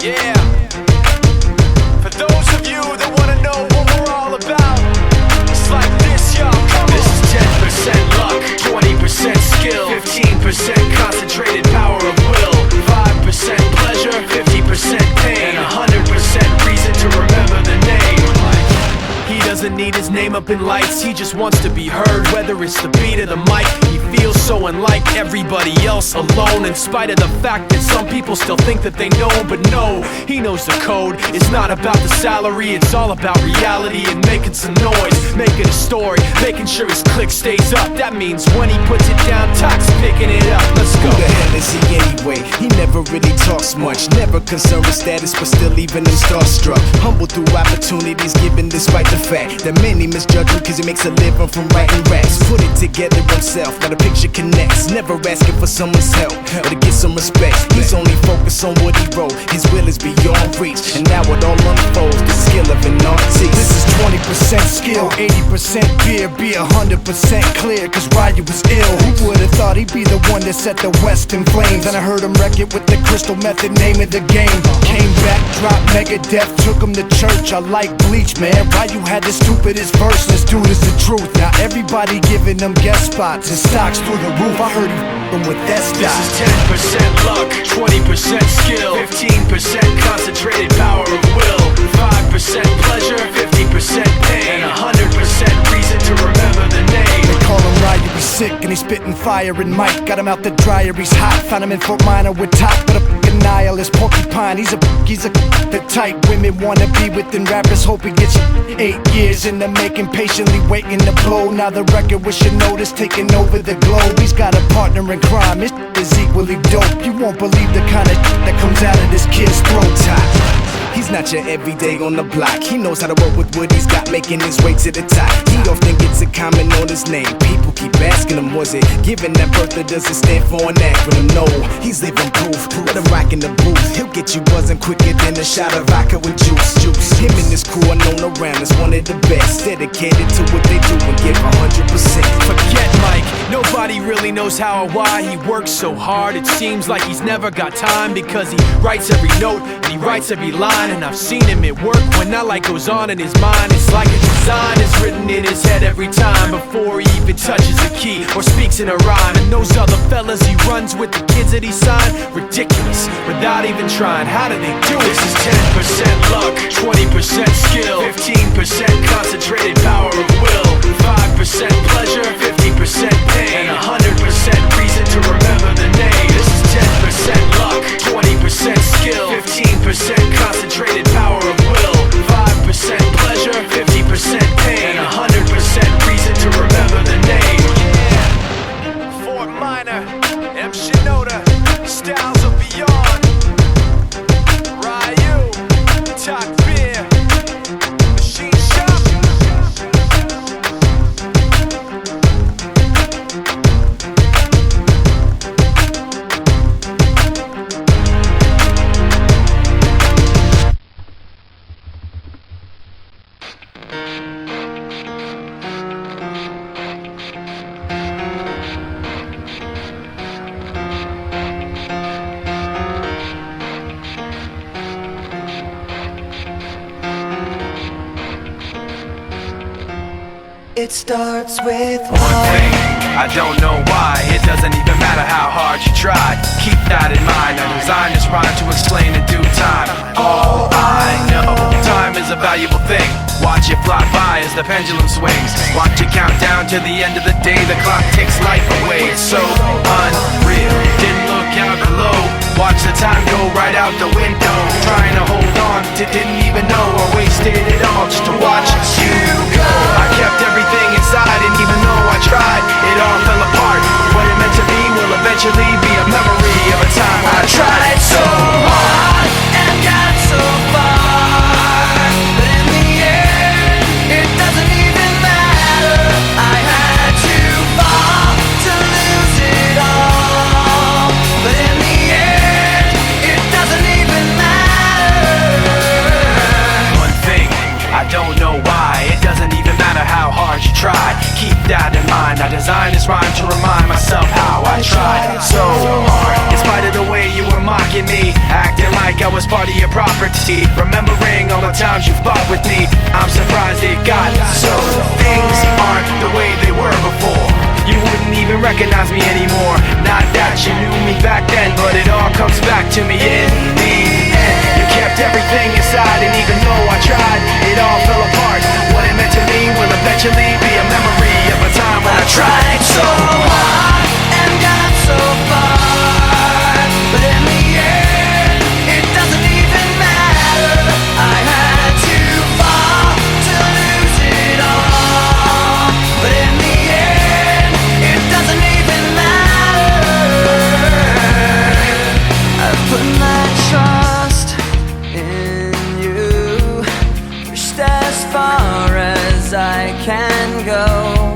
Yeah. For those of you that wanna know what we're all about, it's like this, y'all. This is 10% luck, 20% skill, 15% concentrated power of will, 5% pleasure, 50% pain, and 100% reason to remember the name. He doesn't need his name up in lights, he just wants to be heard, whether it's the beat of the mic. He feels so unlike everybody else, alone, in spite of the fact that some people still think that they know him. But no, he knows the code. It's not about the salary, it's all about reality and making some noise, making a story, making sure his click stays up. That means when he puts it down, Tox picking it up. Let's go. Who the hell is he anyway? He never really talks much, never concerned with status, but still leaving him starstruck. Humble through opportunities given despite the fact that many misjudge him cause he makes a living from writing raps. Put it together himself, now the picture connects, never asking for someone's help or to get some respect. He's only focused on what he wrote, his will is beyond reach, and now it all unfolds, the skill of an artist. This is 20% skill, 80% beer, be 100% clear, cause Ryu was ill. Who would've thought he'd be the one that set the West in flames? And I heard him wreck it with the crystal method, name of the game. Came back, dropped Megadeth, took him to church. I like Bleach, man. Ryu had the stupidest verse, this dude is the truth. Now everybody giving them guest spots and stocks through the roof. I heard he f***ing with that stock. This is 10% luck, 20% skill, 15% concentrated power of will, 5% pleasure, 50% pain, and 100% reason to remember the name. They call him Ryu, he's sick and he's spitting fire. And Mike got him out the dryer, he's hot. Found him in Fort Minor with top, but a f***ing nihilist porcupine. He's a the type women wanna be with, and rappers hope he gets 8 years in the making, patiently waiting to blow. Now the record with your notice taking over the globe. He's got a partner in crime, his is equally dope. You won't believe the kind of that comes out of this kid's throat. He's not your everyday on the block. He knows how to work with what he's got, making his way to the top. He often gets a comment on his name. People keep asking him, was it given that birth, or does it stand for an acronym? No, he's living proof. Let him rock in the booth. He'll get you buzzing quicker than a shot of vodka with juice. Him and his crew are known around as one of the best, dedicated to what they do and give 100%. Forget Mike, nobody really knows how or why he works so hard. It seems like he's never got time, because he writes every note and he writes every line. And I've seen him at work when that light goes on in his mind. It's like a design is written in his head every time, before he even touches a key or speaks in a rhyme. And those other fellas he runs with, the kids that he signed, ridiculous, without even trying. How do they do it? This is 10% luck, 20% skill, 15% concentrated power of will, 5% pleasure, 50% pain, and 100% reason to remember the name. This is 10% luck, 20% skill, 15% concentrated power of will, 5% pleasure, 50% pain, and 100% reason to remember the name. Yeah. Fort Minor, M. Shinoda, styles of beyond. Ryu, Talk Beer, Machine Shop. It starts with One thing, I don't know why. It doesn't even matter how hard you try. Keep that in mind. I designed this rhyme to explain in due time. All I know, time is a valuable thing. Watch it fly by as the pendulum swings. Watch it count down to the end of the day. The clock takes life away. It's so unreal. Didn't look out below. Watch the time go right out the window. Trying to hold on to didn't even know I wasted it all just to watch you go. I kept everything inside, and even though I tried, it all fell apart. What it meant to be will eventually be a memory of a time I tried so hard and got so far, but in the end, it doesn't even matter. I had to fall to lose it all, but in the end, it doesn't even acting like I was part of your property, remembering all the times you fought with me. I'm surprised it got so. Things aren't the way they were before. You wouldn't even recognize me anymore. Not that you knew me back then, but it all comes back to me in the end. You kept everything inside, and even though I tried, it all fell apart. What it meant to me will eventually be a memory of a time when I tried so hard and got so far, but in the end, it doesn't even matter. I had to fall to lose it all, but in the end, it doesn't even matter. I've put my trust in you, pushed as far as I can go.